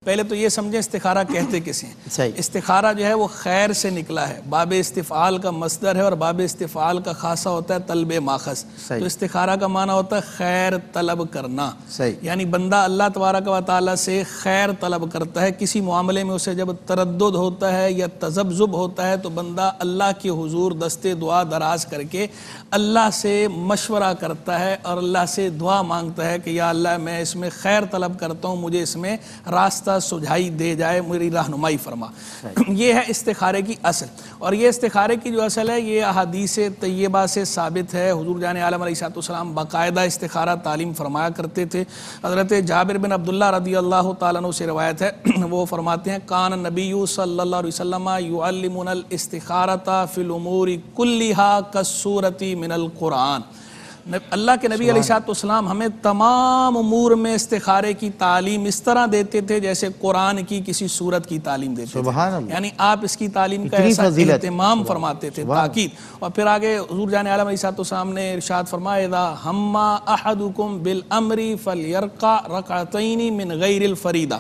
پہلے تو یہ سمجھیں استخارہ کہتے کسے ہیں. استخارہ جو ہے وہ خیر سے نکلا ہے، باب استفعال کا مصدر ہے، اور باب استفعال کا خاصہ ہوتا ہے طلب ماخذ. تو استخارہ کا معنی ہوتا ہے خیر طلب کرنا. یعنی بندہ اللہ تبارک و تعالیٰ سے خیر طلب کرتا ہے. کسی معاملے میں اسے جب تردد ہوتا ہے یا تذبذب ہوتا ہے تو بندہ اللہ کے حضور دستے دعا دراز کر کے اللہ سے مشورہ کرتا ہے اور اللہ سے دعا مانگتا ہے کہ یا اللہ میں اس میں خیر طلب کرتا ہوں، مجھے اس میں راستہ سجھائی دے جائے، میری رہنمائی فرما. یہ ہے استخارے کی اصل. اور یہ استخارے کی جو اصل ہے یہ احادیث طیبہ سے ثابت ہے. حضور جان عالم علیہ السلام باقاعدہ استخارہ تعلیم فرمایا کرتے تھے. حضرت جابر بن عبداللہ رضی اللہ تعالیٰ عنہ سے روایت ہے، وہ فرماتے ہیں کان نبی صلی اللہ علیہ وسلم یعلمنا الاستخارۃ فی الامور کلھا کالسورۃ من القرآن. اللہ کے نبی علیہ السلام ہمیں تمام امور میں استخارے کی تعلیم اس طرح دیتے تھے جیسے قرآن کی کسی سورت کی تعلیم دیتے تھے. یعنی آپ اس کی تعلیم کا ایسا اہتمام فرماتے تھے، تاکید. اور پھر آگے حضور جان عالم علیہ السلام نے ارشاد فرمایا اذا ہم احدکم بالامر فلیرقع رکعتین من غیر الفریدہ،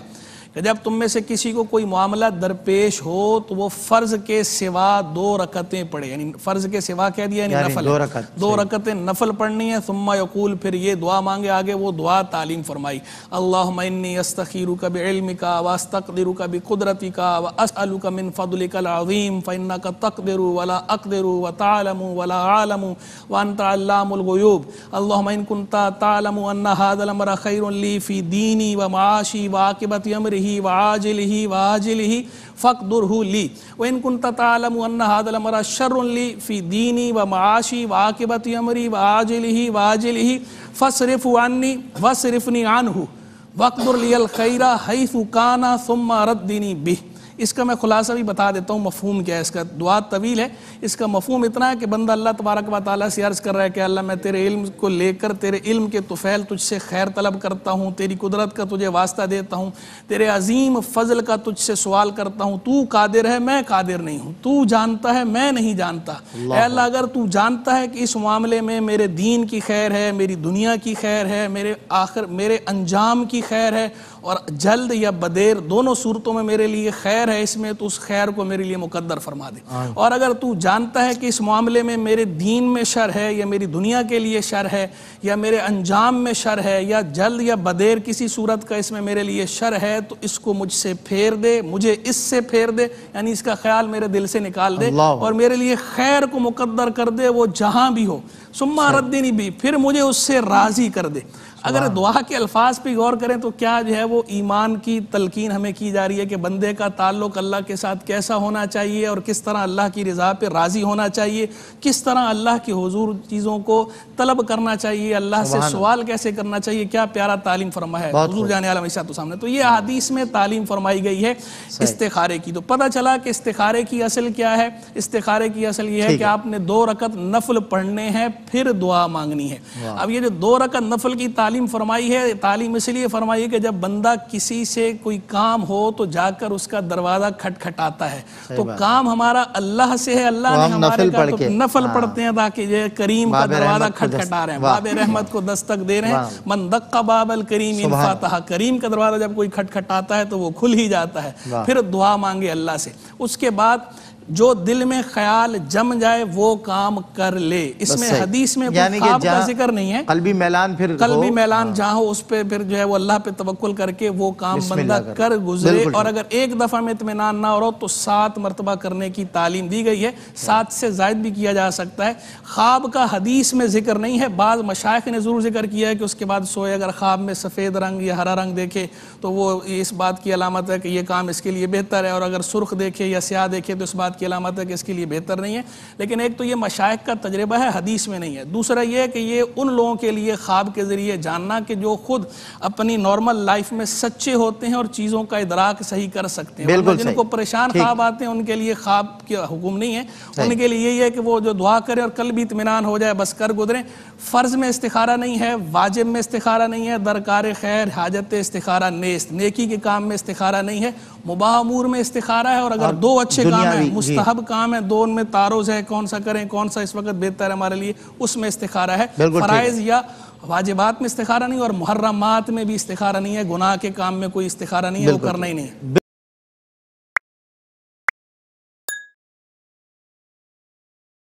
کہ جب تم میں سے کسی کو کوئی معاملہ درپیش ہو تو وہ فرض کے سوا 2 رکعتیں پڑھے. یعنی فرض کے سوا کہہ دیا، یعنی نفل، 2 رکعتیں نفل پڑھنی ہے. ثم یقول، پھر یہ دعا مانگے. آگے وہ دعا تعلیم فرمائی، اللہم انی استخیرک بعلمک واستقدرک بقدرتک واسألک من فضلک العظیم فانک تقدر ولا اقدر وتعلم ولا اعلم وانت علام الغیوب. اللہم ان کنت تعلم ان ھذا الامر خیر لی فی دینی ومعاشی وعاقبۃ امری وعاجلہ وآجلہ فاقدرہ لی وان کنت تعلم ان ھذا الامر شر لی فی دینی ومعاشی وعاقبۃ امری وآجلہ وآجلہ فاصرف عنی واصرفنی عنہ واقدر لی الخیر حیث کان ثم ردنی بہ. اس کا میں خلاصہ بھی بتا دیتا ہوں مفہوم کیا ہے اس کا. دعا طویل ہے. اس کا مفہوم اتنا ہے کہ بندہ اللہ تبارک و تعالیٰ سے عرض کر رہا ہے کہ اللہ میں تیرے علم کو لے کر تیرے علم کے طفیل تجھ سے خیر طلب کرتا ہوں، تیری قدرت کا تجھے واسطہ دیتا ہوں، تیرے عظیم فضل کا تجھ سے سوال کرتا ہوں. تو قادر ہے، میں قادر نہیں ہوں. تو جانتا ہے، میں نہیں جانتا. اے اللہ اگر تو جانتا ہے کہ اس معاملے میں میرے دین کی خیر ہے، میری دنیا کی خیر ہے، میرے انجام کی خیر ہے، اور جلد یا بدیر دونوں صورتوں میں میرے لیے خیر ہے، اس میں تو اس خیر کو میرے لیے مقدر فرما دے. اور اگر تو جانتا ہے کہ اس معاملے میں میرے دین میں شر ہے یا میری دنیا کے لیے شر ہے یا میرے انجام میں شر ہے یا جلد یا بدیر کسی صورت کا اس میں میرے لیے شر ہے، تو اس کو مجھ سے پھیر دے، مجھے اس سے پھیر دے. یعنی اس کا خیال میرے دل سے نکال دے اور میرے لیے خیر کو مقدر کر دے، وہ جہاں بھی ہو. ثم ردنی بھی، پھر مجھے اس سے راضی کر دے. اگر دعا کے الفاظ پہ غور کریں تو کیا جو ہے وہ ایمان کی تلقین ہمیں کی جا رہی ہے کہ بندے کا تعلق اللہ کے ساتھ کیسا ہونا چاہیے اور کس طرح اللہ کی رضا پہ راضی ہونا چاہیے، کس طرح اللہ کے حضور چیزوں کو طلب کرنا چاہیے، اللہ سے سوال کیسے کرنا چاہیے. کیا پیارا تعلیم فرمایا ہے حضور جان عالم علیہ السلام نے. تو یہ حدیث میں تعلیم فرمائی گئی ہے استخارے کی. تو پتہ چلا کہ استخارے کی اصل کیا ہے. استخارے کی اصل یہ ہے کہ آپ نے 2 رکعت نفل پڑھنے ہیں، پھر دعا مانگنی ہے. اب یہ جو 2 رکعت نفل کی تعلیم فرمائی ہے، تعلیم اس لیے فرمائی ہے کہ جب بندہ کسی سے کوئی کام ہو تو جا کر اس کا دروازہ کھٹکھٹاتا ہے. تو کام ہمارا اللہ سے ہے، اللہ نے ہمارے کا تو نفل پڑھتے ہیں تاکہ یہ کریم کا دروازہ کھٹکھٹا رہے ہیں، باب رحمت کو دستک دے رہے ہیں. من دق باب الکریم انفتح، کریم کا دروازہ جب کوئی کھٹکھٹاتا ہے تو وہ کھل ہی جاتا ہے. پھر دعا مانگے اللہ سے. اس کے بعد جو دل میں خیال جم جائے وہ کام کر لے. اس میں حدیث میں کوئی خواب کا ذکر نہیں ہے. قلبی میلان، پھر قلبی میلان جہاں ہو اس پہ پھر جو ہے وہ اللہ پہ توکل کر کے وہ کام بندہ کر گزرے. اور اگر ایک دفعہ میں اطمینان نہ ہو تو 7 مرتبہ کرنے کی تعلیم دی گئی ہے. 7 سے زائد بھی کیا جا سکتا ہے. خواب کا حدیث میں ذکر نہیں ہے. بعض مشائخ نے ضرور ذکر کیا ہے کہ اس کے بعد سوئے اگر خواب میں سفید رنگ یا ہرا رنگ دیکھے تو وہ اس بات کی علامت ہے کہ یہ کام اس کے لیے بہتر ہے، اور اگر سرخ دیکھے یا سیاہ دیکھے تو اس بات کی علامت ہے کہ اس کے لیے بہتر نہیں ہے. لیکن ایک تو یہ مشائخ کا تجربہ ہے، حدیث میں نہیں ہے. دوسرا یہ ہے کہ یہ ان لوگوں کے لیے خواب کے ذریعے جاننا کہ جو خود اپنی نارمل لائف میں سچے ہوتے ہیں اور چیزوں کا ادراک صحیح کر سکتے ہیں. جن کو پریشان خواب آتے ہیں ان کے لیے خواب کا حکم نہیں ہے. ان کے لیے یہی ہے کہ وہ جو دعا کرے اور کل بھی اطمینان ہو جائے، بس کر گزریں. فرض میں استخارہ نہیں ہے، واجب میں استخارہ نہیں ہے، درکار خیر حاجت استخارہ نیست، نیکی کے کام میں استخارہ نہیں ہے. مباح امور میں استخارہ ہے، اور اگر 2 اچھے کام ہیں، مستحب کام ہے، 2 ان میں تعارض ہے، کون سا کریں کون سا اس وقت بہتر ہے ہمارے لیے، اس میں استخارہ ہے. فرائض یا واجبات میں استخارہ نہیں اور محرمات میں بھی استخارہ نہیں ہے، گناہ کے کام میں کوئی استخارہ نہیں ہے، وہ کرنا ہی نہیں ہے.